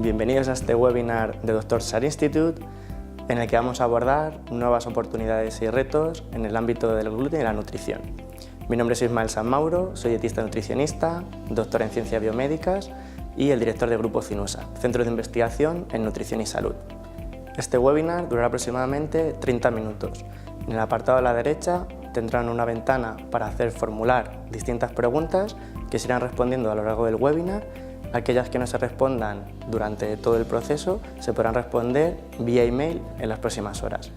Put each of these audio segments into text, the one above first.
Bienvenidos a este webinar de Dr. Sar Institute, en el que vamos a abordar nuevas oportunidades y retos en el ámbito del gluten y la nutrición. Mi nombre es Ismael San Mauro, soy dietista nutricionista, doctor en ciencias biomédicas y el director del Grupo CINUSA, Centro de Investigación en Nutrición y Salud. Este webinar durará aproximadamente 30 minutos. En el apartado a la derecha tendrán una ventana para formular distintas preguntas que se irán respondiendo a lo largo del webinar. Aquellas que no se respondan durante todo el proceso se podrán responder vía email en las próximas horas.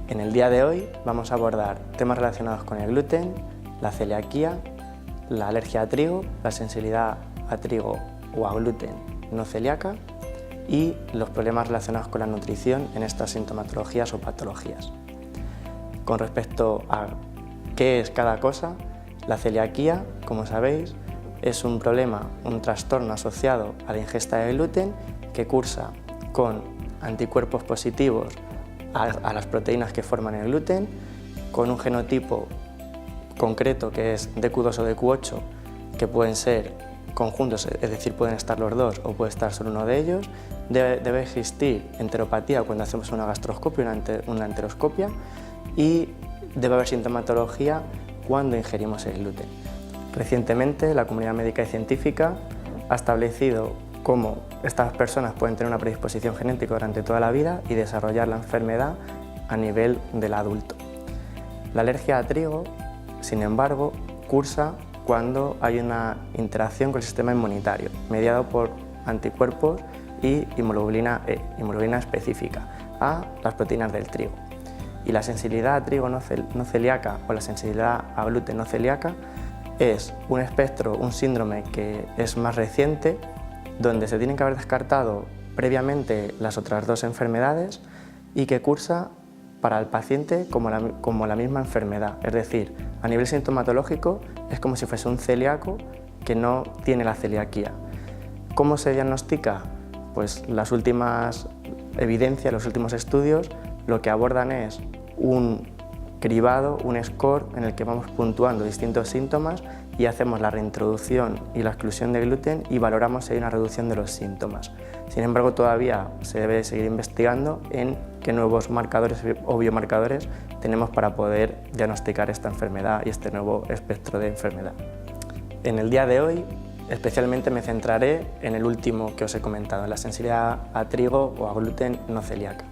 En el día de hoy vamos a abordar temas relacionados con el gluten, la celiaquía, la alergia a trigo, la sensibilidad a trigo o a gluten no celíaca y los problemas relacionados con la nutrición en estas sintomatologías o patologías. Con respecto a qué es cada cosa, la celiaquía, como sabéis, es un problema, un trastorno asociado a la ingesta de gluten que cursa con anticuerpos positivos a las proteínas que forman el gluten, con un genotipo concreto que es DQ2 o DQ8, que pueden ser conjuntos, es decir, pueden estar los dos o puede estar solo uno de ellos. Debe existir enteropatía cuando hacemos una gastroscopia, una enteroscopia, y debe haber sintomatología cuando ingerimos el gluten. Recientemente, la comunidad médica y científica ha establecido cómo estas personas pueden tener una predisposición genética durante toda la vida y desarrollar la enfermedad a nivel del adulto. La alergia a trigo, sin embargo, cursa cuando hay una interacción con el sistema inmunitario, mediado por anticuerpos y hemoglobina E, hemoglobina específica, a las proteínas del trigo. Y la sensibilidad a trigo no celíaca o la sensibilidad a gluten no celíaca es un espectro, un síndrome que es más reciente, donde se tienen que haber descartado previamente las otras dos enfermedades y que cursa para el paciente como la misma enfermedad. Es decir, a nivel sintomatológico es como si fuese un celíaco que no tiene la celiaquía. ¿Cómo se diagnostica? Pues las últimas evidencias, los últimos estudios, lo que abordan es un cribado, un score en el que vamos puntuando distintos síntomas y hacemos la reintroducción y la exclusión de gluten y valoramos si hay una reducción de los síntomas. Sin embargo, todavía se debe seguir investigando en qué nuevos marcadores o biomarcadores tenemos para poder diagnosticar esta enfermedad y este nuevo espectro de enfermedad. En el día de hoy, especialmente me centraré en el último que os he comentado, en la sensibilidad a trigo o a gluten no celíaca,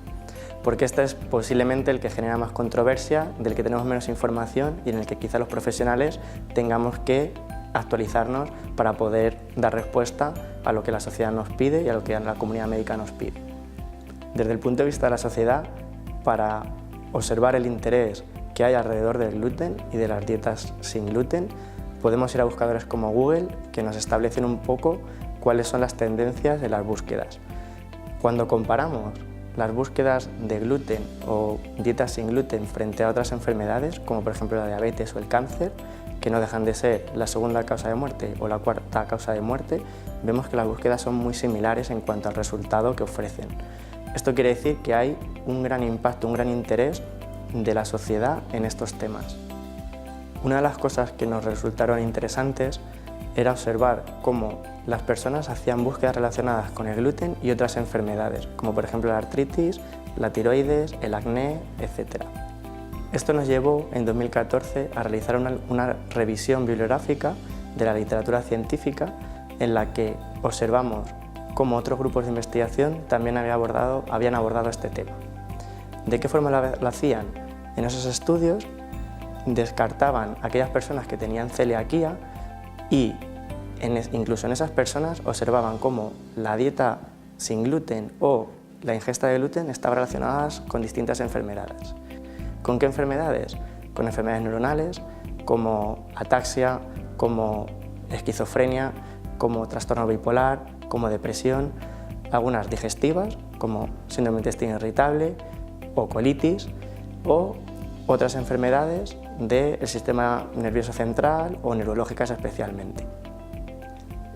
porque este es posiblemente el que genera más controversia, del que tenemos menos información y en el que quizá los profesionales tengamos que actualizarnos para poder dar respuesta a lo que la sociedad nos pide y a lo que la comunidad médica nos pide. Desde el punto de vista de la sociedad, para observar el interés que hay alrededor del gluten y de las dietas sin gluten, podemos ir a buscadores como Google, que nos establecen un poco cuáles son las tendencias de las búsquedas. Cuando comparamos las búsquedas de gluten o dietas sin gluten frente a otras enfermedades, como por ejemplo la diabetes o el cáncer, que no dejan de ser la segunda causa de muerte o la cuarta causa de muerte, vemos que las búsquedas son muy similares en cuanto al resultado que ofrecen. Esto quiere decir que hay un gran impacto, un gran interés de la sociedad en estos temas. Una de las cosas que nos resultaron interesantes era observar cómo las personas hacían búsquedas relacionadas con el gluten y otras enfermedades, como por ejemplo la artritis, la tiroides, el acné, etc. Esto nos llevó en 2014 a realizar una revisión bibliográfica de la literatura científica en la que observamos cómo otros grupos de investigación también habían abordado este tema. ¿De qué forma lo hacían? En esos estudios descartaban a aquellas personas que tenían celiaquía y incluso en esas personas observaban cómo la dieta sin gluten o la ingesta de gluten estaban relacionadas con distintas enfermedades. ¿Con qué enfermedades? Con enfermedades neuronales como ataxia, como esquizofrenia, como trastorno bipolar, como depresión, algunas digestivas como síndrome de intestino irritable o colitis, o otras enfermedades del sistema nervioso central o neurológicas especialmente.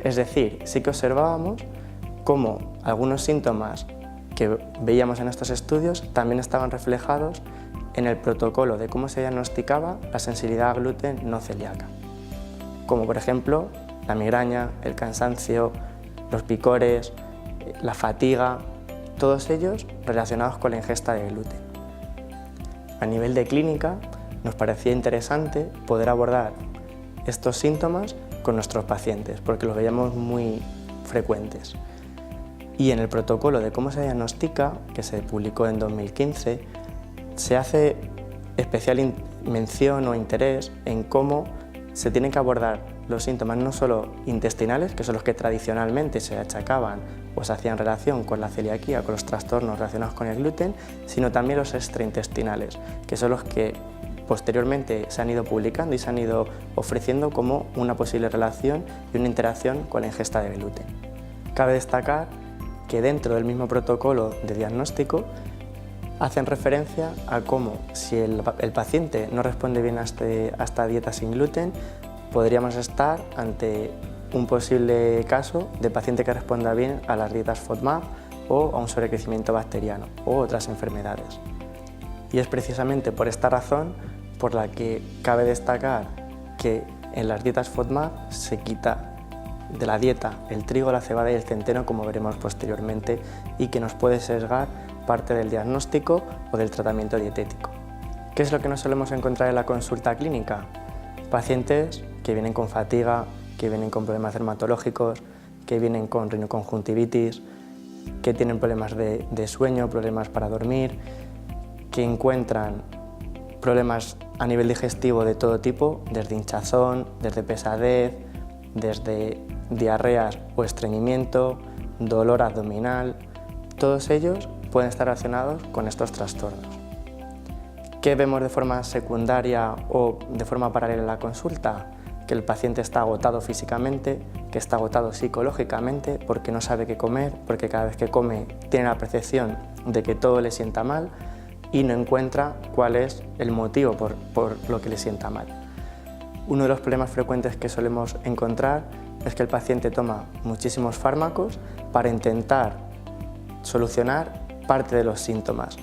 Es decir, sí que observábamos cómo algunos síntomas que veíamos en estos estudios también estaban reflejados en el protocolo de cómo se diagnosticaba la sensibilidad a gluten no celíaca, como por ejemplo la migraña, el cansancio, los picores, la fatiga, todos ellos relacionados con la ingesta de gluten. A nivel de clínica, nos parecía interesante poder abordar estos síntomas con nuestros pacientes, porque los veíamos muy frecuentes. Y en el protocolo de cómo se diagnostica, que se publicó en 2015, se hace especial mención o interés en cómo se tienen que abordar los síntomas no solo intestinales, que son los que tradicionalmente se achacaban o se hacían relación con la celiaquía, con los trastornos relacionados con el gluten, sino también los extraintestinales, que son los que posteriormente se han ido publicando y se han ido ofreciendo como una posible relación y una interacción con la ingesta de gluten. Cabe destacar que dentro del mismo protocolo de diagnóstico hacen referencia a cómo si el paciente no responde bien a esta dieta sin gluten, podríamos estar ante un posible caso de paciente que responda bien a las dietas FODMAP o a un sobrecrecimiento bacteriano o otras enfermedades. Y es precisamente por esta razón por la que cabe destacar que en las dietas FODMAP se quita de la dieta el trigo, la cebada y el centeno, como veremos posteriormente, y que nos puede sesgar parte del diagnóstico o del tratamiento dietético. ¿Qué es lo que nos solemos encontrar en la consulta clínica? Pacientes que vienen con fatiga, que vienen con problemas dermatológicos, que vienen con rinoconjuntivitis, que tienen problemas de sueño, problemas para dormir, que encuentran problemas a nivel digestivo de todo tipo, desde hinchazón, desde pesadez, desde diarreas o estreñimiento, dolor abdominal. Todos ellos pueden estar relacionados con estos trastornos. ¿Qué vemos de forma secundaria o de forma paralela en la consulta? Que el paciente está agotado físicamente, que está agotado psicológicamente porque no sabe qué comer, porque cada vez que come tiene la percepción de que todo le sienta mal y no encuentra cuál es el motivo por lo que le sienta mal. Uno de los problemas frecuentes que solemos encontrar es que el paciente toma muchísimos fármacos para intentar solucionar parte de los síntomas,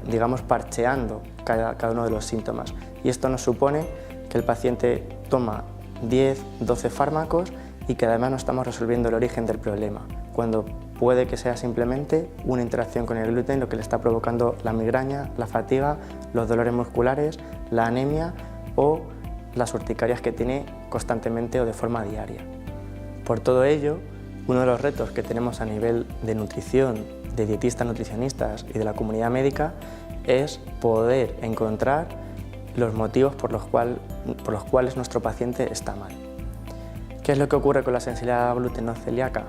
digamos parcheando cada uno de los síntomas. Y esto nos supone que el paciente toma 10, 12 fármacos y que además no estamos resolviendo el origen del problema, cuando puede que sea simplemente una interacción con el gluten lo que le está provocando la migraña, la fatiga, los dolores musculares, la anemia o las urticarias que tiene constantemente o de forma diaria. Por todo ello, uno de los retos que tenemos a nivel de nutrición, de dietistas, nutricionistas y de la comunidad médica es poder encontrar los motivos por los cuales nuestro paciente está mal. ¿Qué es lo que ocurre con la sensibilidad al gluten no celíaca?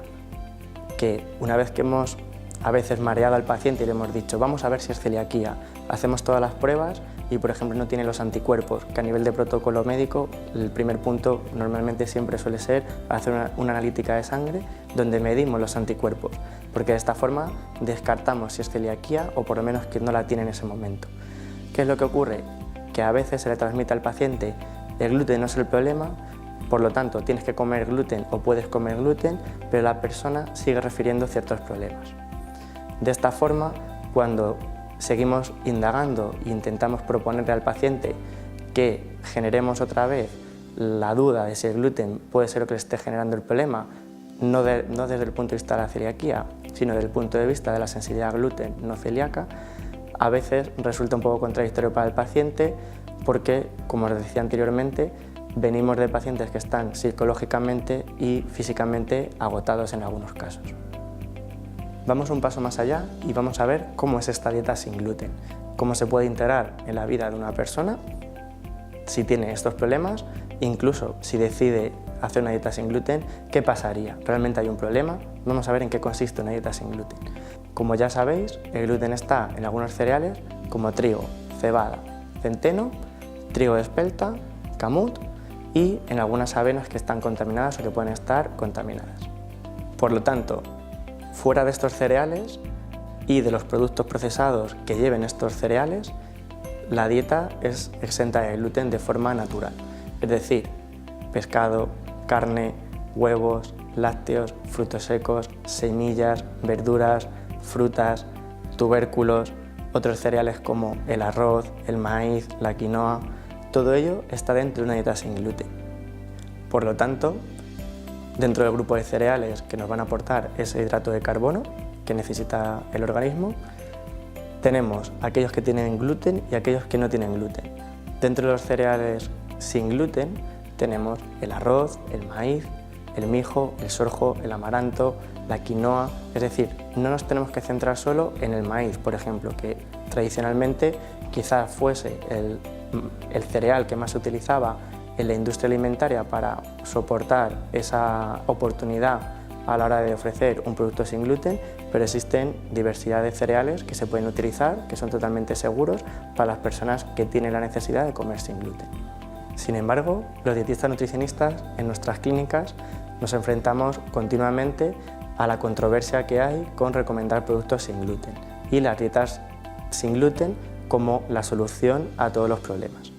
Que una vez que hemos a veces mareado al paciente y le hemos dicho vamos a ver si es celiaquía, hacemos todas las pruebas y por ejemplo no tiene los anticuerpos, que a nivel de protocolo médico el primer punto normalmente siempre suele ser hacer una analítica de sangre donde medimos los anticuerpos, porque de esta forma descartamos si es celiaquía o por lo menos que no la tiene en ese momento. ¿Qué es lo que ocurre? Que a veces se le transmite al paciente el gluten no es el problema, por lo tanto tienes que comer gluten o puedes comer gluten, pero la persona sigue refiriendo ciertos problemas. De esta forma, cuando seguimos indagando e intentamos proponerle al paciente que generemos otra vez la duda de si el gluten puede ser lo que le esté generando el problema, no desde el punto de vista de la celiaquía, sino desde el punto de vista de la sensibilidad al gluten no celíaca, a veces resulta un poco contradictorio para el paciente porque, como os decía anteriormente, venimos de pacientes que están psicológicamente y físicamente agotados en algunos casos. Vamos un paso más allá y vamos a ver cómo es esta dieta sin gluten, cómo se puede integrar en la vida de una persona si tiene estos problemas, incluso si decide hacer una dieta sin gluten, ¿qué pasaría? ¿Realmente hay un problema? Vamos a ver en qué consiste una dieta sin gluten. Como ya sabéis, el gluten está en algunos cereales como trigo, cebada, centeno, trigo de espelta, camut y en algunas avenas que están contaminadas o que pueden estar contaminadas. Por lo tanto, fuera de estos cereales y de los productos procesados que lleven estos cereales, la dieta es exenta de gluten de forma natural, es decir, pescado, carne, huevos, lácteos, frutos secos, semillas, verduras, frutas, tubérculos, otros cereales como el arroz, el maíz, la quinoa, todo ello está dentro de una dieta sin gluten. Por lo tanto, dentro del grupo de cereales que nos van a aportar ese hidrato de carbono, que necesita el organismo. Tenemos aquellos que tienen gluten y aquellos que no tienen gluten. Dentro de los cereales sin gluten tenemos el arroz, el maíz, el mijo, el sorgo, el amaranto, la quinoa. Es decir, no nos tenemos que centrar solo en el maíz, por ejemplo, que tradicionalmente quizás fuese el cereal que más se utilizaba en la industria alimentaria para soportar esa oportunidad a la hora de ofrecer un producto sin gluten, pero existen diversidad de cereales que se pueden utilizar, que son totalmente seguros para las personas que tienen la necesidad de comer sin gluten. Sin embargo, los dietistas nutricionistas en nuestras clínicas nos enfrentamos continuamente a la controversia que hay con recomendar productos sin gluten y las dietas sin gluten como la solución a todos los problemas.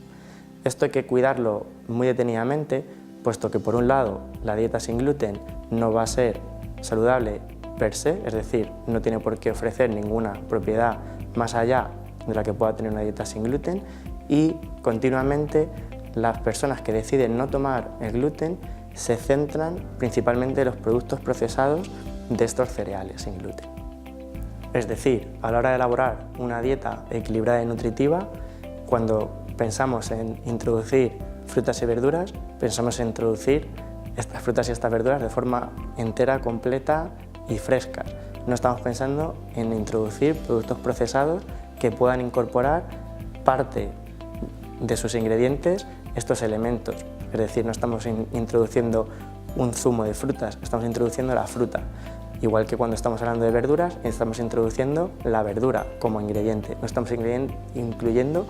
Esto hay que cuidarlo muy detenidamente, puesto que por un lado la dieta sin gluten no va a ser saludable per se, es decir, no tiene por qué ofrecer ninguna propiedad más allá de la que pueda tener una dieta sin gluten, y continuamente las personas que deciden no tomar el gluten se centran principalmente en los productos procesados de estos cereales sin gluten. Es decir, a la hora de elaborar una dieta equilibrada y nutritiva, cuando pensamos en introducir frutas y verduras, pensamos en introducir estas frutas y estas verduras de forma entera, completa y fresca. No estamos pensando en introducir productos procesados que puedan incorporar parte de sus ingredientes estos elementos. Es decir, no estamos introduciendo un zumo de frutas, estamos introduciendo la fruta. Igual que cuando estamos hablando de verduras, estamos introduciendo la verdura como ingrediente, no estamos incluyendo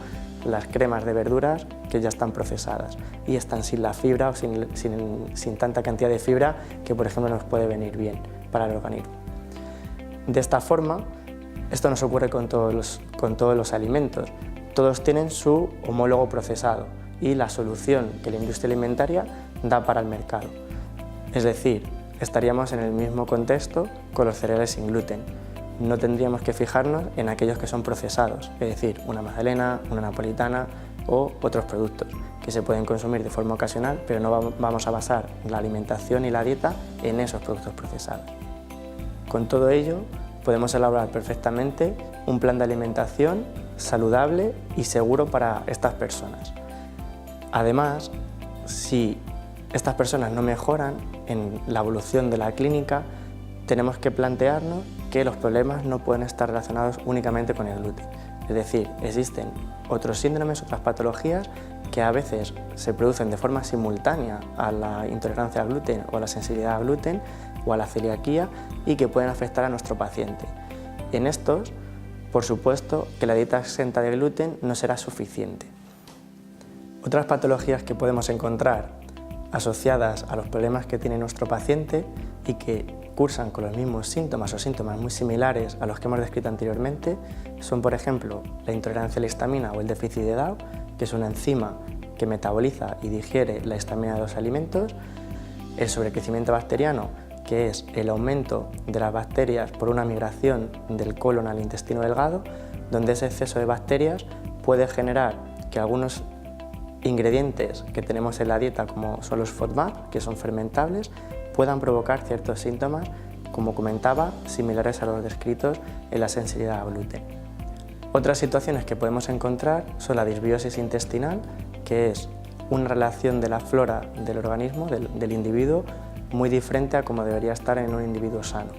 las cremas de verduras que ya están procesadas y están sin la fibra o sin tanta cantidad de fibra que, por ejemplo, nos puede venir bien para el organismo. De esta forma, esto nos ocurre con todos los alimentos. Todos tienen su homólogo procesado y la solución que la industria alimentaria da para el mercado. Es decir, estaríamos en el mismo contexto con los cereales sin gluten. No tendríamos que fijarnos en aquellos que son procesados, es decir, una magdalena, una napolitana o otros productos que se pueden consumir de forma ocasional, pero no vamos a basar la alimentación y la dieta en esos productos procesados. Con todo ello, podemos elaborar perfectamente un plan de alimentación saludable y seguro para estas personas. Además, si estas personas no mejoran en la evolución de la clínica, tenemos que plantearnos que los problemas no pueden estar relacionados únicamente con el gluten. Es decir, existen otros síndromes, otras patologías que a veces se producen de forma simultánea a la intolerancia al gluten o a la sensibilidad al gluten o a la celiaquía y que pueden afectar a nuestro paciente. En estos, por supuesto, que la dieta exenta de gluten no será suficiente. Otras patologías que podemos encontrar asociadas a los problemas que tiene nuestro paciente y que cursan con los mismos síntomas o síntomas muy similares a los que hemos descrito anteriormente son, por ejemplo, la intolerancia a la histamina o el déficit de DAO, que es una enzima que metaboliza y digiere la histamina de los alimentos, el sobrecrecimiento bacteriano, que es el aumento de las bacterias por una migración del colon al intestino delgado, donde ese exceso de bacterias puede generar que algunos ingredientes que tenemos en la dieta, como son los FODMAP, que son fermentables, puedan provocar ciertos síntomas, como comentaba, similares a los descritos en la sensibilidad al gluten. Otras situaciones que podemos encontrar son la disbiosis intestinal, que es una relación de la flora del organismo, del individuo, muy diferente a como debería estar en un individuo sano,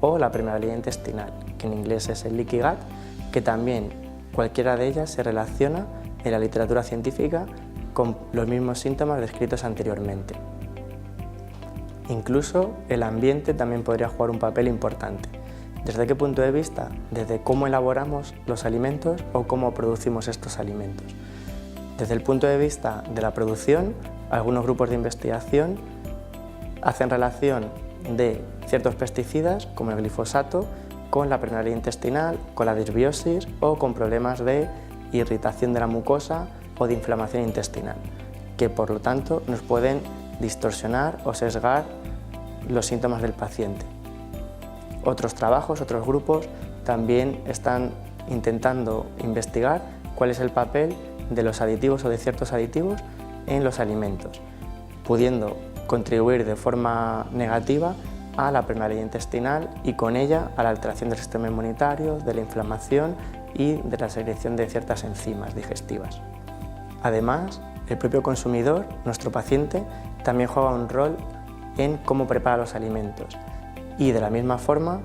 o la permeabilidad intestinal, que en inglés es el leaky gut, que también cualquiera de ellas se relaciona en la literatura científica con los mismos síntomas descritos anteriormente. Incluso el ambiente también podría jugar un papel importante. ¿Desde qué punto de vista? Desde cómo elaboramos los alimentos o cómo producimos estos alimentos. Desde el punto de vista de la producción, algunos grupos de investigación hacen relación de ciertos pesticidas, como el glifosato, con la permeabilidad intestinal, con la disbiosis o con problemas de irritación de la mucosa o de inflamación intestinal, que por lo tanto nos pueden distorsionar o sesgar los síntomas del paciente. Otros trabajos, otros grupos también están intentando investigar cuál es el papel de los aditivos o de ciertos aditivos en los alimentos, pudiendo contribuir de forma negativa a la permeabilidad intestinal y con ella a la alteración del sistema inmunitario, de la inflamación y de la secreción de ciertas enzimas digestivas. Además, el propio consumidor, nuestro paciente, también juega un rol en cómo prepara los alimentos y de la misma forma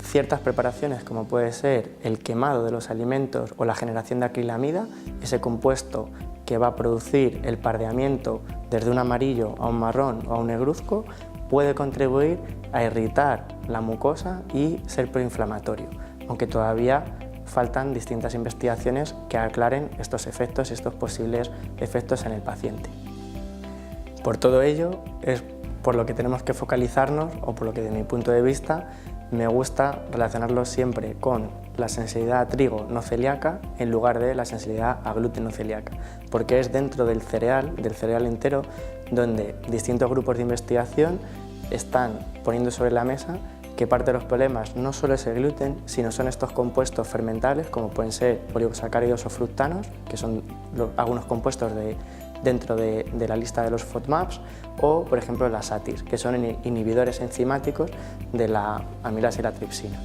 ciertas preparaciones como puede ser el quemado de los alimentos o la generación de acrilamida, ese compuesto que va a producir el pardeamiento desde un amarillo a un marrón o a un negruzco, puede contribuir a irritar la mucosa y ser proinflamatorio, aunque todavía faltan distintas investigaciones que aclaren estos efectos y estos posibles efectos en el paciente. Por todo ello, es por lo que tenemos que focalizarnos, o por lo que de mi punto de vista me gusta relacionarlo siempre con la sensibilidad a trigo no celíaca en lugar de la sensibilidad a gluten no celíaca, porque es dentro del cereal entero, donde distintos grupos de investigación están poniendo sobre la mesa que parte de los problemas no solo es el gluten, sino son estos compuestos fermentables como pueden ser oligosacáridos o fructanos, que son algunos compuestos dentro de la lista de los FODMAPs, o por ejemplo las ATIs, que son inhibidores enzimáticos de la amilasa y la tripsina.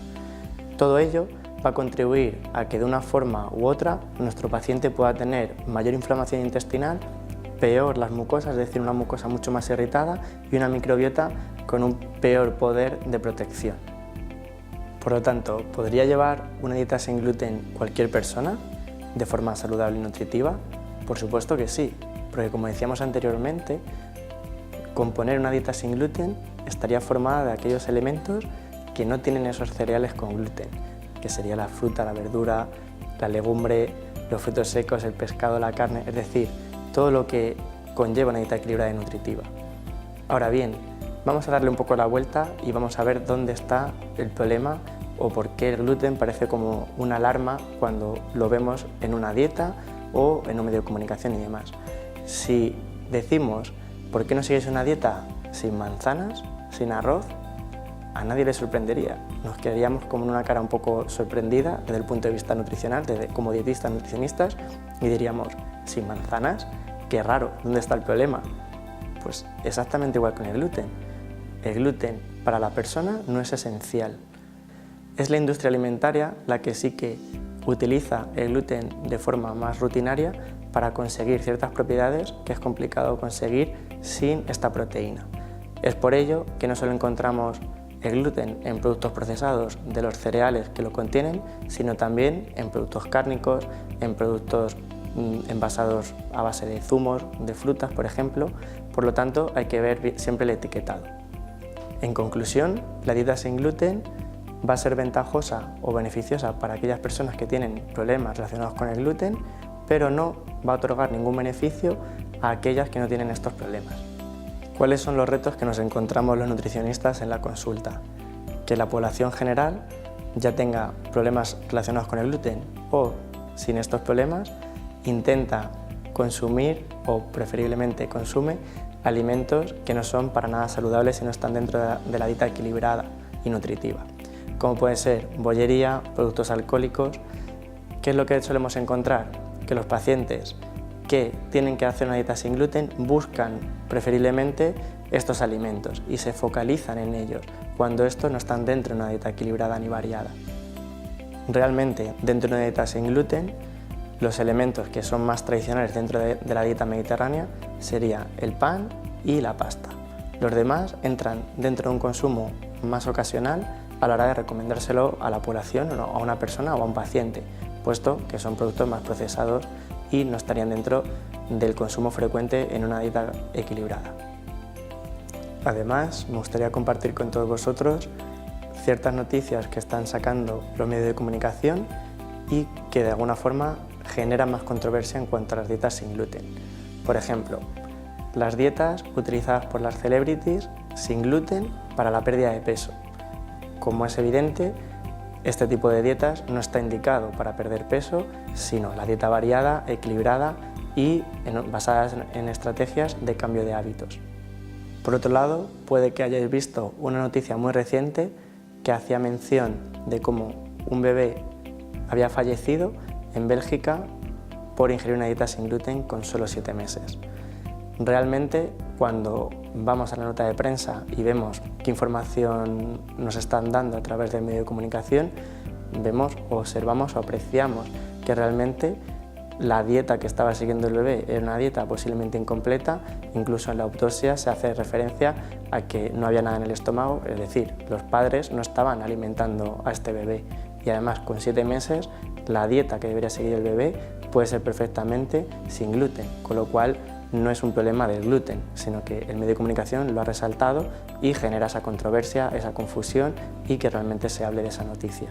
Todo ello va a contribuir a que de una forma u otra nuestro paciente pueda tener mayor inflamación intestinal, peor las mucosas, es decir, una mucosa mucho más irritada y una microbiota con un peor poder de protección. Por lo tanto, ¿podría llevar una dieta sin gluten cualquier persona de forma saludable y nutritiva? Por supuesto que sí, porque como decíamos anteriormente, componer una dieta sin gluten estaría formada de aquellos elementos que no tienen esos cereales con gluten, que sería la fruta, la verdura, la legumbre, los frutos secos, el pescado, la carne, es decir, todo lo que conlleva una dieta equilibrada y nutritiva. Ahora bien, vamos a darle un poco la vuelta y vamos a ver dónde está el problema o por qué el gluten parece como una alarma cuando lo vemos en una dieta o en un medio de comunicación y demás. Si decimos, ¿por qué no sigues una dieta sin manzanas, sin arroz? A nadie le sorprendería. Nos quedaríamos como en una cara un poco sorprendida desde el punto de vista nutricional, como dietistas, nutricionistas, y diríamos, ¿sin manzanas? ¡Qué raro! ¿Dónde está el problema? Pues exactamente igual con el gluten. El gluten para la persona no es esencial. Es la industria alimentaria la que sí que utiliza el gluten de forma más rutinaria para conseguir ciertas propiedades que es complicado conseguir sin esta proteína. Es por ello que no solo encontramos el gluten en productos procesados de los cereales que lo contienen, sino también en productos cárnicos, en productos envasados a base de zumos, de frutas, por ejemplo. Por lo tanto, hay que ver siempre el etiquetado. En conclusión, la dieta sin gluten va a ser ventajosa o beneficiosa para aquellas personas que tienen problemas relacionados con el gluten, pero no va a otorgar ningún beneficio a aquellas que no tienen estos problemas. ¿Cuáles son los retos que nos encontramos los nutricionistas en la consulta? Que la población general ya tenga problemas relacionados con el gluten o, sin estos problemas, intenta consumir o preferiblemente consume alimentos que no son para nada saludables y no están dentro de la dieta equilibrada y nutritiva, como puede ser bollería, productos alcohólicos. ¿Qué es lo que solemos encontrar? Que los pacientes que tienen que hacer una dieta sin gluten buscan preferiblemente estos alimentos y se focalizan en ellos, cuando estos no están dentro de una dieta equilibrada ni variada. Realmente, dentro de una dieta sin gluten, los elementos que son más tradicionales dentro de la dieta mediterránea sería el pan y la pasta. Los demás entran dentro de un consumo más ocasional a la hora de recomendárselo a la población o a una persona o a un paciente, puesto que son productos más procesados y no estarían dentro del consumo frecuente en una dieta equilibrada. Además, me gustaría compartir con todos vosotros ciertas noticias que están sacando los medios de comunicación y que de alguna forma generan más controversia en cuanto a las dietas sin gluten. Por ejemplo, las dietas utilizadas por las celebrities sin gluten para la pérdida de peso. Como es evidente, este tipo de dietas no está indicado para perder peso, sino la dieta variada, equilibrada y basadas en estrategias de cambio de hábitos. Por otro lado, puede que hayáis visto una noticia muy reciente que hacía mención de cómo un bebé había fallecido en Bélgica por ingerir una dieta sin gluten con solo 7 meses. Realmente, cuando vamos a la nota de prensa y vemos qué información nos están dando a través del medio de comunicación, vemos, observamos o apreciamos que realmente la dieta que estaba siguiendo el bebé era una dieta posiblemente incompleta. Incluso en la autopsia se hace referencia a que no había nada en el estómago, es decir, los padres no estaban alimentando a este bebé, y además con 7 meses la dieta que debería seguir el bebé puede ser perfectamente sin gluten, con lo cual no es un problema del gluten, sino que el medio de comunicación lo ha resaltado y genera esa controversia, esa confusión, y que realmente se hable de esa noticia.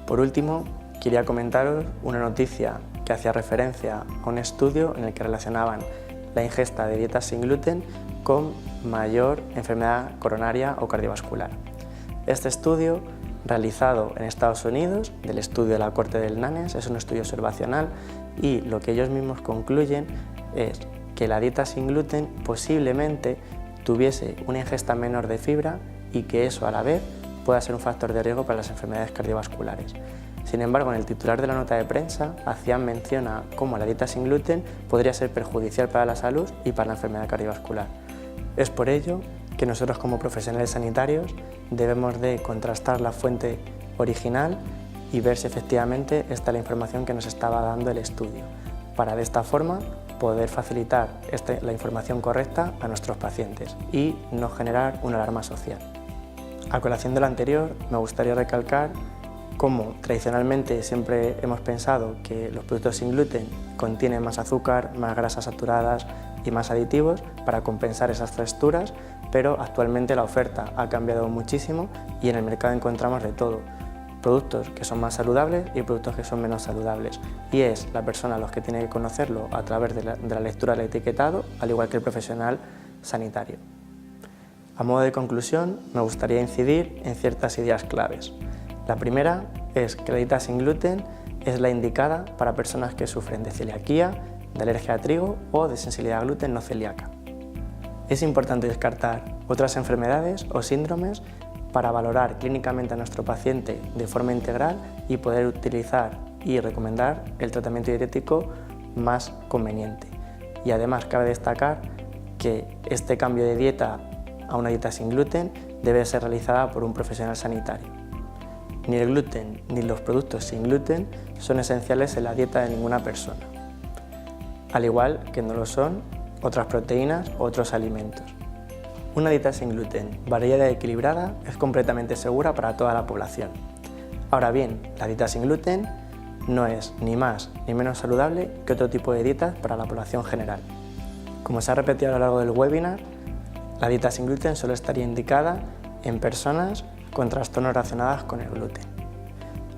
Por último, quería comentaros una noticia que hacía referencia a un estudio en el que relacionaban la ingesta de dietas sin gluten con mayor enfermedad coronaria o cardiovascular. Este estudio, realizado en Estados Unidos, del estudio de la Corte del Nanes, es un estudio observacional, y lo que ellos mismos concluyen es que la dieta sin gluten posiblemente tuviese una ingesta menor de fibra y que eso a la vez pueda ser un factor de riesgo para las enfermedades cardiovasculares. Sin embargo, en el titular de la nota de prensa hacían mención a cómo la dieta sin gluten podría ser perjudicial para la salud y para la enfermedad cardiovascular. Es por ello que nosotros, como profesionales sanitarios, debemos de contrastar la fuente original y ver si efectivamente esta es la información que nos estaba dando el estudio, para de esta forma poder facilitar la información correcta a nuestros pacientes y no generar una alarma social. A colación de lo anterior, me gustaría recalcar cómo tradicionalmente siempre hemos pensado que los productos sin gluten contienen más azúcar, más grasas saturadas y más aditivos para compensar esas texturas, pero actualmente la oferta ha cambiado muchísimo y en el mercado encontramos de todo. Productos que son más saludables y productos que son menos saludables, y es la persona los que tiene que conocerlo a través de la lectura del etiquetado, al igual que el profesional sanitario. A modo de conclusión, me gustaría incidir en ciertas ideas claves. La primera es que la dieta sin gluten es la indicada para personas que sufren de celiaquía, de alergia a trigo o de sensibilidad a gluten no celíaca. Es importante descartar otras enfermedades o síndromes para valorar clínicamente a nuestro paciente de forma integral y poder utilizar y recomendar el tratamiento dietético más conveniente. Y además cabe destacar que este cambio de dieta a una dieta sin gluten debe ser realizada por un profesional sanitario. Ni el gluten ni los productos sin gluten son esenciales en la dieta de ninguna persona, al igual que no lo son otras proteínas u otros alimentos. Una dieta sin gluten, variada y equilibrada, es completamente segura para toda la población. Ahora bien, la dieta sin gluten no es ni más ni menos saludable que otro tipo de dietas para la población general. Como se ha repetido a lo largo del webinar, la dieta sin gluten solo estaría indicada en personas con trastornos relacionados con el gluten.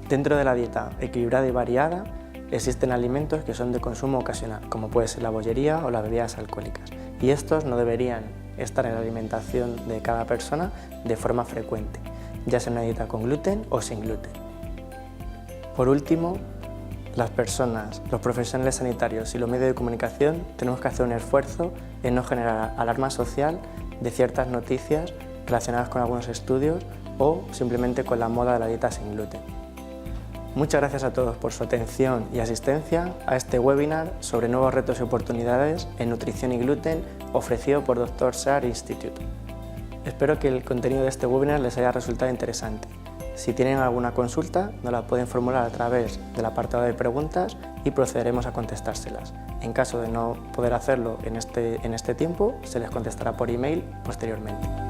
Dentro de la dieta equilibrada y variada existen alimentos que son de consumo ocasional, como puede ser la bollería o las bebidas alcohólicas, y estos no deberían estar en la alimentación de cada persona de forma frecuente, ya sea una dieta con gluten o sin gluten. Por último, las personas, los profesionales sanitarios y los medios de comunicación tenemos que hacer un esfuerzo en no generar alarma social de ciertas noticias relacionadas con algunos estudios o simplemente con la moda de la dieta sin gluten. Muchas gracias a todos por su atención y asistencia a este webinar sobre nuevos retos y oportunidades en nutrición y gluten ofrecido por Dr. Sear Institute. Espero que el contenido de este webinar les haya resultado interesante. Si tienen alguna consulta, nos la pueden formular a través del apartado de preguntas y procederemos a contestárselas. En caso de no poder hacerlo en este tiempo, se les contestará por email posteriormente.